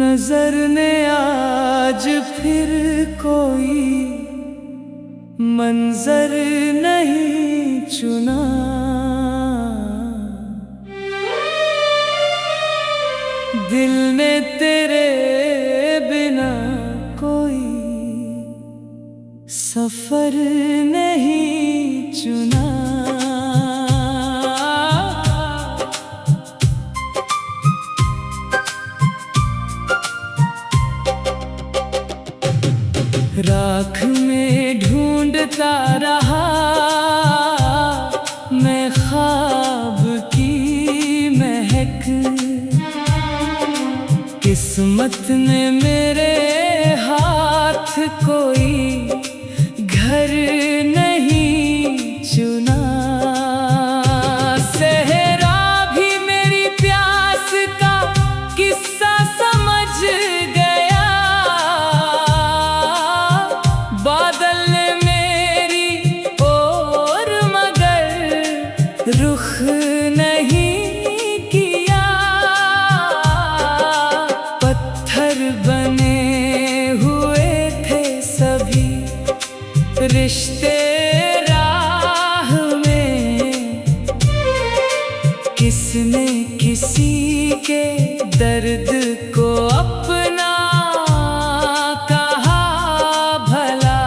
नजर ने आज फिर कोई मंजर नहीं चुना। दिल ने तेरे बिना कोई सफर नहीं चुना। राख में ढूंढता रहा मैं ख्वाब की महक। किस्मत ने मेरे हाथ कोई घर नहीं चुना। सहरा भी मेरी प्यास का किस्सा समझ गया। बादल ने मेरी ओर मगर रुख नहीं किया। पत्थर बने हुए थे सभी रिश्ते राह में। किसने किसी के दर्द को अपना कहा भला।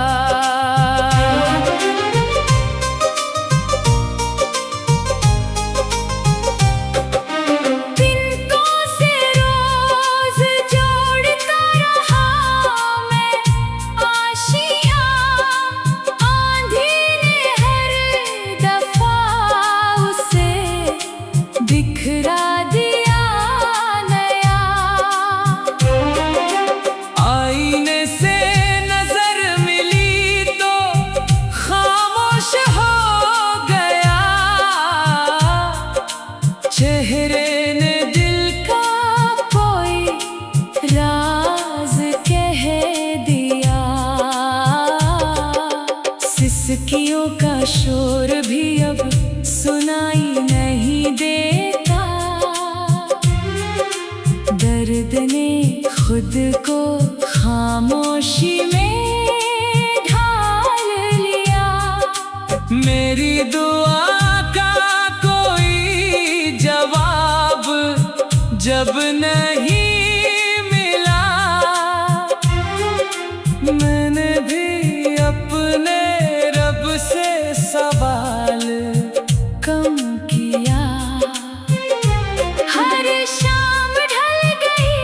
तिनकों से रोज जोड़ता रहा मैं आशियाँ। आंधी ने हर दफा उसे बिखरा दिया नया। आईने से नजर मिली तो खामोश हो गया। चेहरे ने दिल का कोई राज कह दिया। सिसकियों का शोर भी अब सुनाई नहीं देता। दर्द ने खुद को खामोशी में ढाल लिया। मेरी दुआ का कोई जवाब जब नहीं मिला। मैंने भी अपने रब से सवाल कम किया। हर शाम ढल गई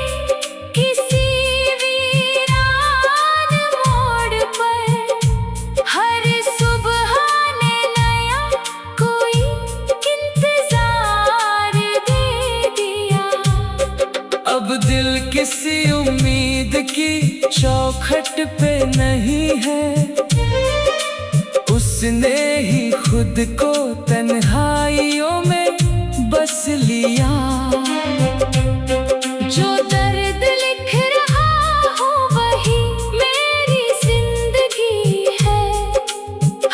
किसी वीरान मोड़ पर। हर सुबह ने नया कोई इंतजार दे दिया। अब दिल किसी उम्मीद की चौखट पे नहीं है। उसने ही खुद को तन्हाइयों में बस लिया। जो दर्द लिख रहा हूँ वही मेरी जिंदगी है।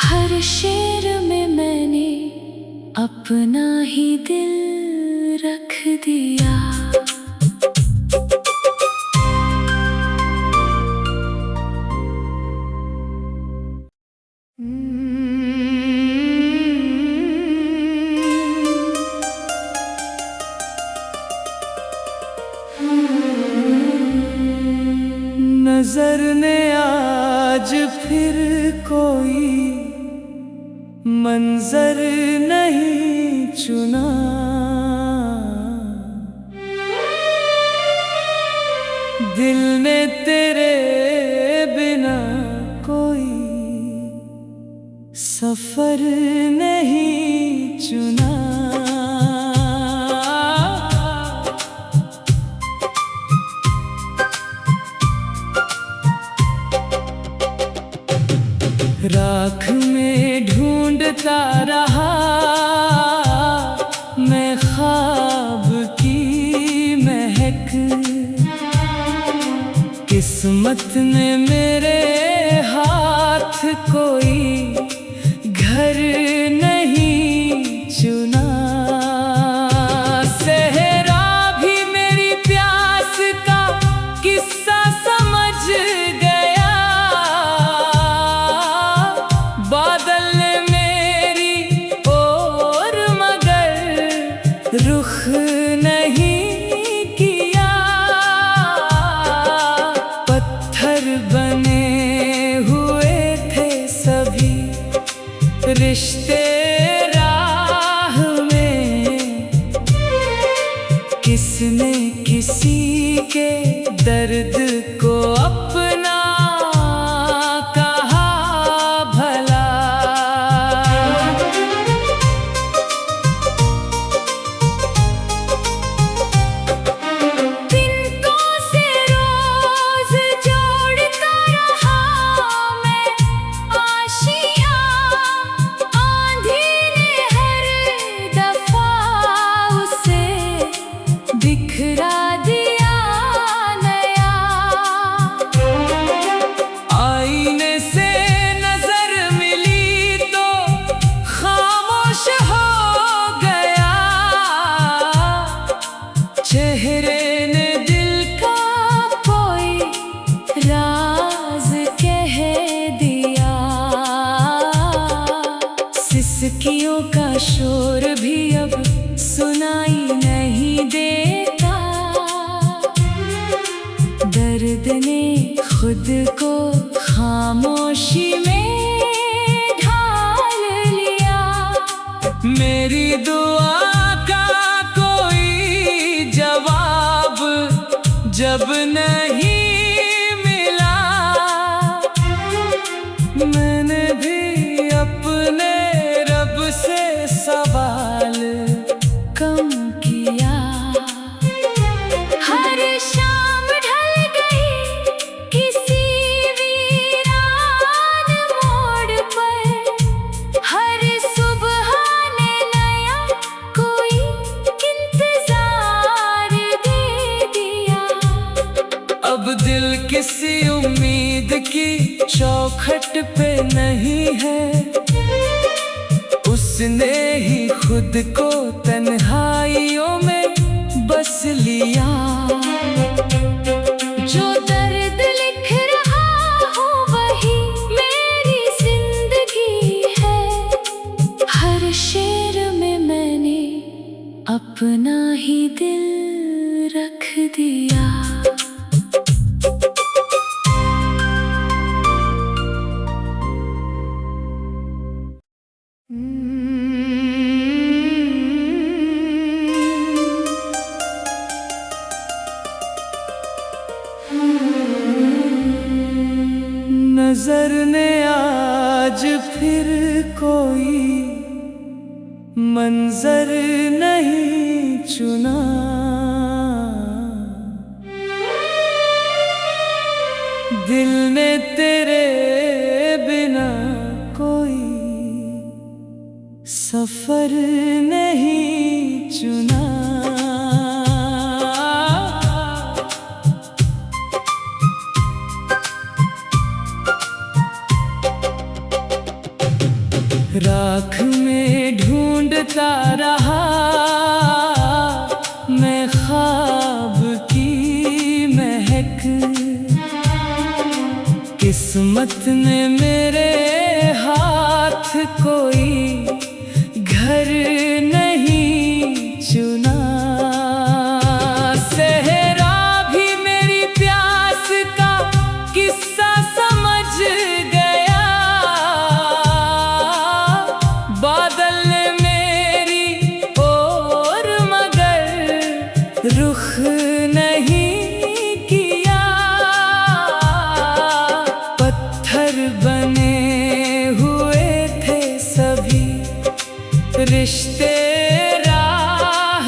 हर शेर में मैंने अपना ही दिल रख दिया। नजर ने आज फिर कोई मंजर नहीं चुना। दिल ने तेरे बिना कोई सफर नहीं चुना। राख में ढूंढता रहा मैं ख्वाब की महक। किस्मत ने मेरे हाथ कोई घर नहीं चुना। सहरा भी मेरी प्यास का किस्सा समझ गया। बादल ने मेरी ओर मगर रुख नहीं किया। पत्थर बने हुए थे सभी रिश्ते राह में। किसने किसी के दर्द को अपना कहा भला। तिनकों से रोज जोड़ता रहा मैं आशियाँ। आंधी ने हर दफा उसे बिखरा दिया नया। आईने से नजर मिली तो खामोश हो गया। चेहरे ने दिल का कोई राज कह दिया। सिसकियों का शोर भी अब सुनाई नहीं देता। दर्द ने खुद को खामोशी में ढाल लिया। मेरी दुआ का कोई जवाब जब नहीं मिला। मैंने भी अपने रब से सवाल कम किया। हर शाम ढल गई किसी वीरान मोड़ पर। हर सुबह ने नया कोई इंतजार दे दिया। अब दिल किसी उम्मीद की चौखट पे नहीं है। उसने ही खुद को तन्हाइयों में बस लिया। जो दर्द लिख रहा हूँ वही मेरी जिंदगी है। हर शेर में मैंने अपना ही दिल रख दिया। नजर ने आज फिर कोई मंजर नहीं चुना। दिल ने तेरे बिना कोई सफर नहीं चुना। राख में ढूंढता रहा मैं ख्वाब की महक। किस्मत ने मेरे हाथ कोई घर नहीं चुना। सहरा भी मेरी प्यास का किस्सा समझ गया। बादल ने मेरी ओर मगर रुख नहीं किया। पत्थर बने हुए थे सभी रिश्ते राह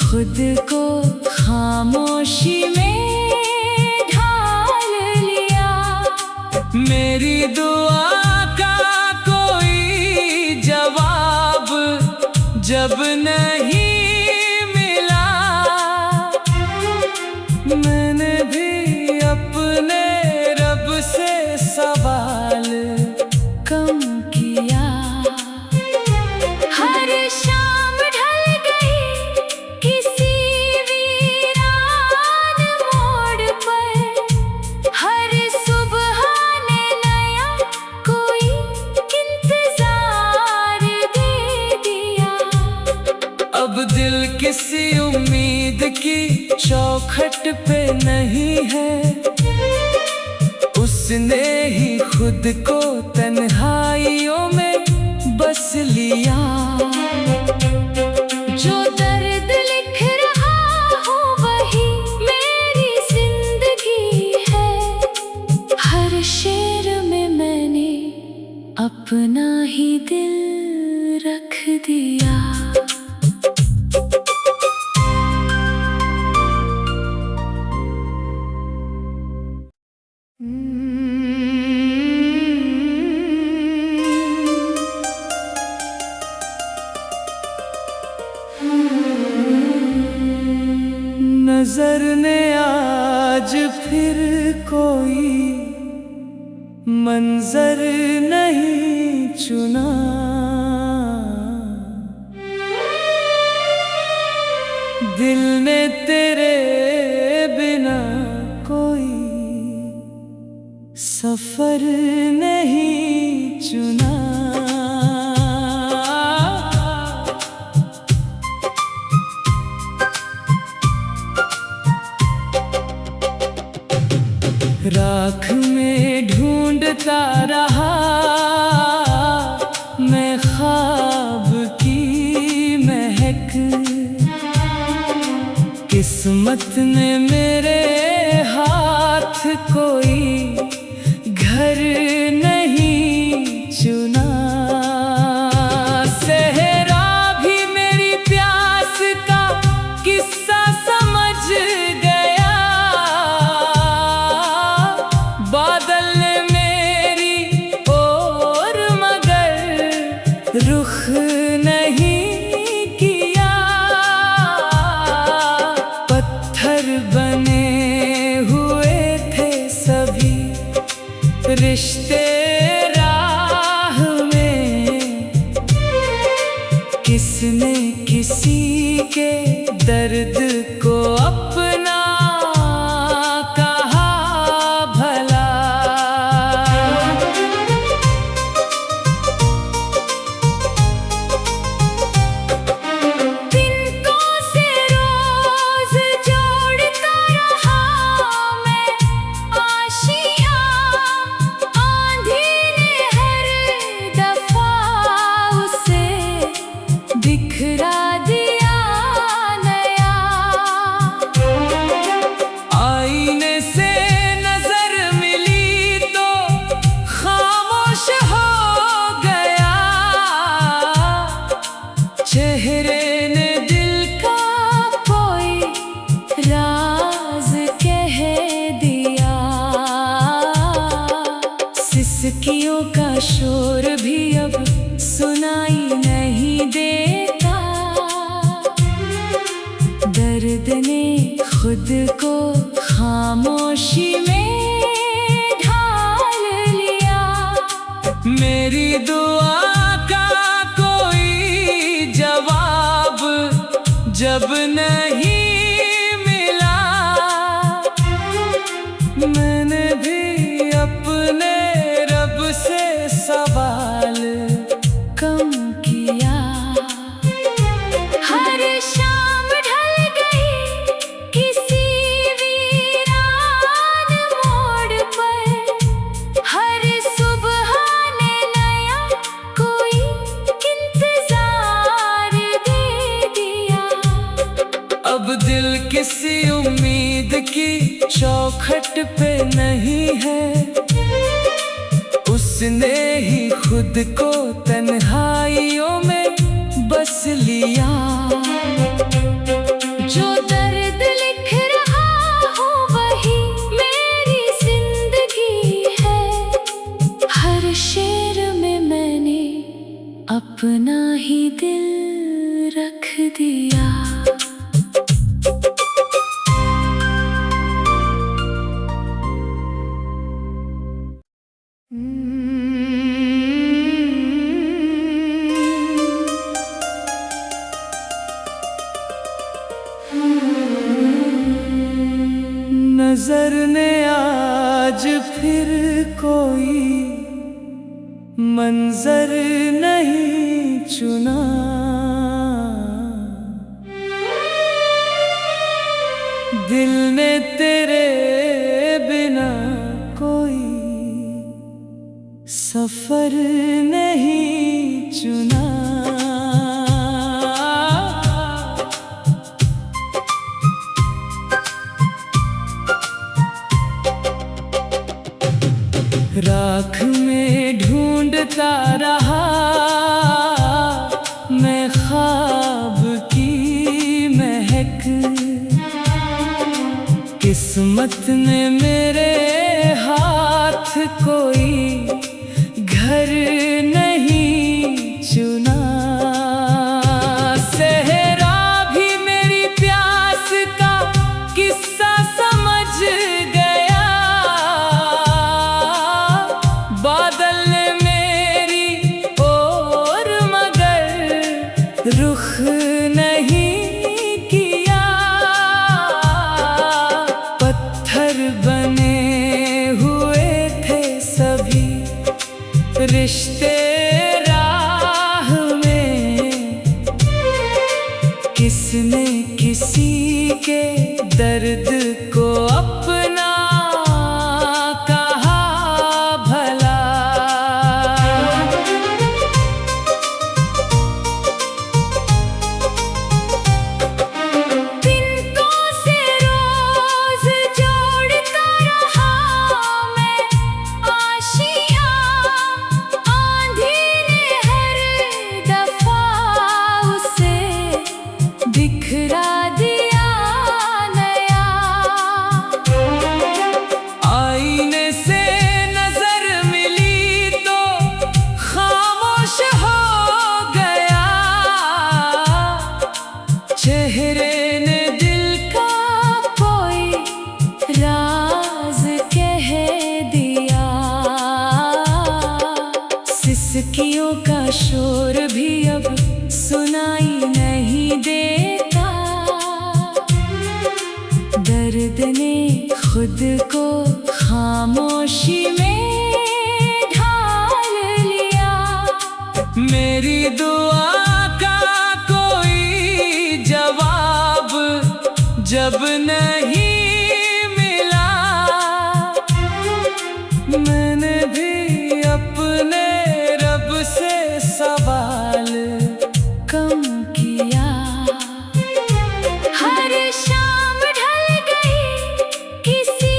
खुद को खामोशी में ढाल लिया। मेरी दुआ का कोई जवाब जब नहीं मिला, मैंने भी अपने रब से सवाल कम किया। हर शाम ढल गई किसी वीरान मोड़ पर, हर सुबह ने नया कोई इंतजार दे दिया। अब दिल किसी उम्मीद की चौखट पे नहीं है, उसने ही खुद को तन्हाइयों में बस लिया। जो दर्द लिख रहा हूँ वही मेरी जिंदगी है, हर शेर में मैंने अपना ही दिल रख दिया। नजर ने आज फिर कोई मंजर नहीं चुना, दिल ने तेरे बिना कोई सफर नहीं चुना। राख में ढूंढता रहा मैं ख्वाब की महक, किस्मत ने मेरे हाथ कोई घर नहीं चुना। सहरा भी मेरी प्यास का किस्सा समझ गया, बादल ने मेरी ओर मगर रुख नहीं किया। पत्थर बने हुए थे सभी रिश्ते राह में, किसने किसी के दर्द को अपना कहा भला। तिनकों से रोज जोड़ता रहा मैं आशियाँ, आंधी ने हर दफा उसे बिखरा दिया नया। आईने से नजर मिली तो खामोश हो गया, चेहरे ने दिल का कोई राज कह दिया। सिसकियों का शोर भी अब सुनाई नहीं देता, दर्द ने खुद को खामोशी में ढाल लिया। मेरी दुआ का कोई जवाब जब नहीं मिला, मैंने भी अपने रब से सवाल कम किया। हर शाम ढल गई किसी वीरान मोड़ पर, हर सुबह ने नया कोई इंतजार दे दिया। अब दिल किसी उम्मीद की चौखट पे नहीं है, उसने ही खुद को तन्हाइयों में बस लिया। जो दर्द लिख रहा हूँ वही मेरी जिंदगी है। हर शेर में मैंने अपना ही दिल रख दिया। नजर ने आज फिर कोई मंजर नहीं चुना। दिल ने तेरे बिना कोई सफर नहीं चुना। राख में ढूंढता रहा मैं ख्वाब की महक। किस्मत ने मेरे हाथ कोई घर नहीं चुना। सेहरा भी मेरी प्यास का किस्सा समझ गया। बादल ने मेरी ओर मगर रुख नहीं किया। पत्थर बने हुए थे सभी रिश्ते राह में। किसने किसी के दर्द को अपना कहा भला। तिनकों से रोज जोड़ता रहा मैं आशियाँ। आंधी ने हर दफा उसे बिखरा दिया नया। आईने से नजर मिली तो खामोश हो गया। चेहरे ने दिल का कोई राज कह दिया। सिसकियों का शोर भी अब सुनाई नहीं देता। दर्द ने खुद को खामोशी में ढाल लिया। मेरी दुआ का कोई जवाब जब नहीं मिला। मैंने भी अपने रब से सवाल कम किया। हर शाम ढल गई किसी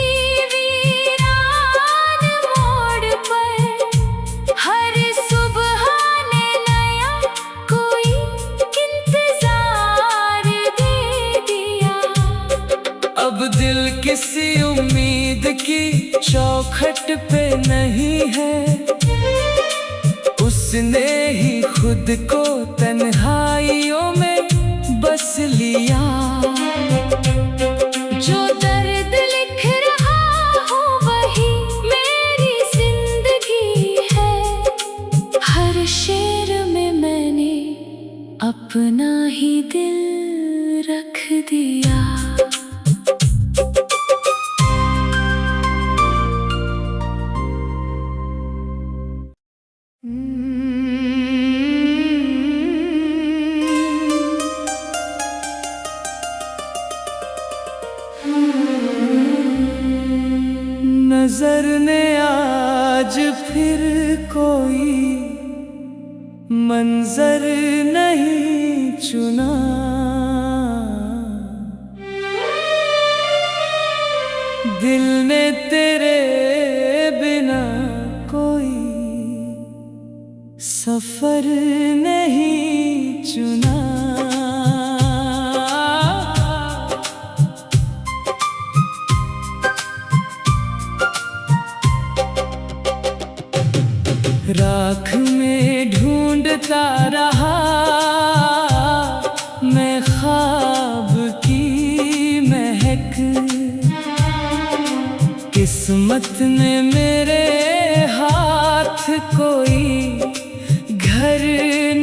वीरान मोड़ पर। हर सुबह ने नया कोई इंतजार दे दिया। अब दिल किसी उम्मीद की चौखट पे नहीं है। उसने ही खुद को तन्हाइयों में बस लिया। जो दर्द लिख रहा हूँ वही मेरी जिंदगी है। हर शेर में मैंने अपना ही दिल रख दिया। नजर ने आज फिर कोई मंजर नहीं चुना। दिल ने तेरे बिना कोई सफर नहीं चुना। ढूंढता रहा मैं ख्वाब की महक। किस्मत ने मेरे हाथ कोई घर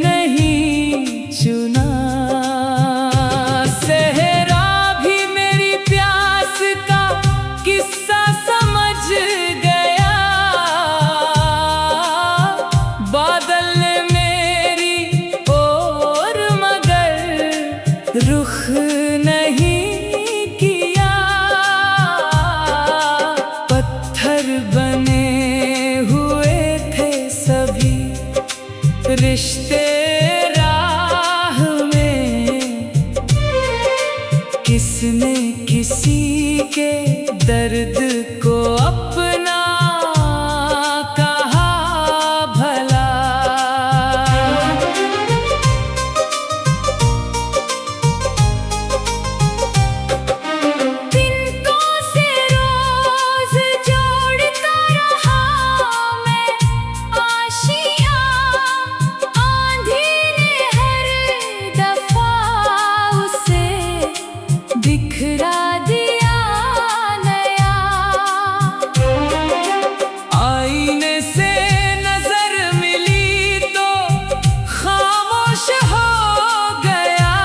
नहीं चुना। सहरा भी मेरी प्यास का किस्सा समझ गया। बादल ने मेरी ओर मगर रुख नहीं किया। पत्थर बने हुए थे सभी रिश्ते राह में। किसने किसी के दर्द को अपना कहा भला। तिनकों से रोज जोड़ता रहा मैं आशियाँ। आंधी ने हर दफा उसे बिखरा दिया नया। आईने से नजर मिली तो खामोश हो गया।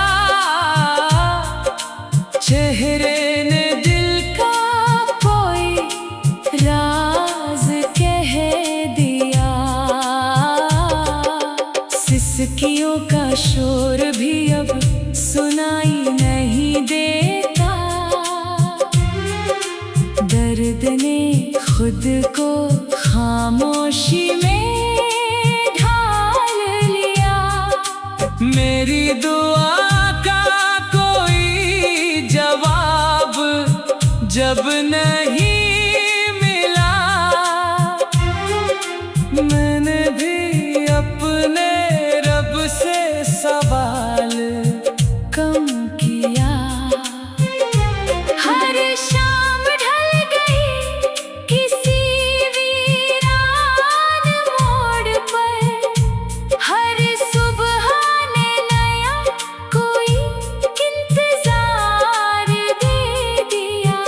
चेहरे ने दिल का कोई राज कह दिया। सिसकियों का शोर भी अब सुनाई नहीं देता। दर्द ने खुद को खामोशी में ढाल लिया। मेरी दुआ का कोई जवाब जब नहीं मिला। मैंने भी अपने रब से सवाल कम किया। हर शाम ढल गई किसी वीरान मोड़ पर। हर सुबह ने नया कोई इंतजार दे दिया।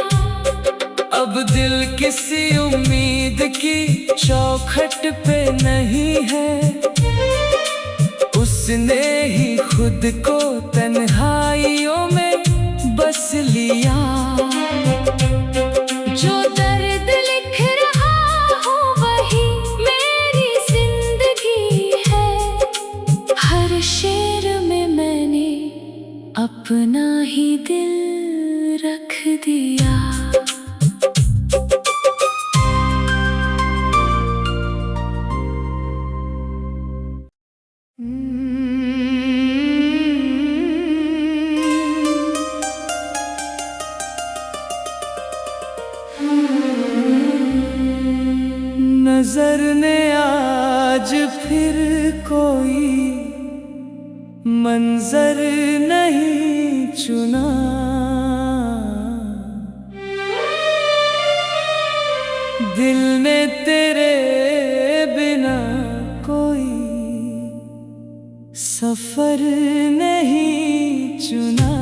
अब दिल किसी उम्मीद की चौखट पे नहीं है। उसने ही खुद को तन्हाइयों में बस लिया। जो दर्द लिख रहा हूँ वही मेरी जिंदगी है। हर शेर में मैंने अपना ही दिल रख दिया। नजर ने आज फिर कोई मंजर नहीं चुना। दिल ने तेरे बिना कोई सफर नहीं चुना।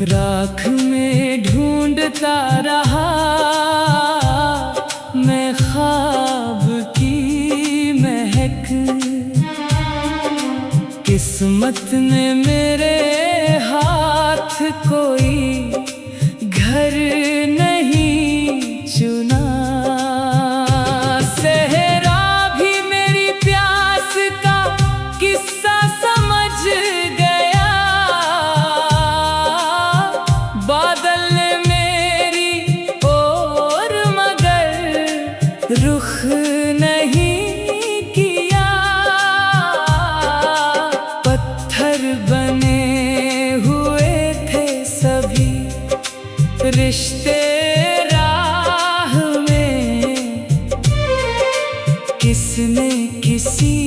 राख में ढूंढता रहा मैं ख्वाब की महक। किस्मत ने मेरे हाथ कोई घर नहीं चुना। सहरा भी मेरी प्यास का किस्सा समझ गया। बादल ने मेरी ओर मगर रुख नहीं किया। पत्थर बने हुए थे सभी रिश्ते राह में। किसने किसी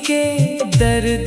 के दर्द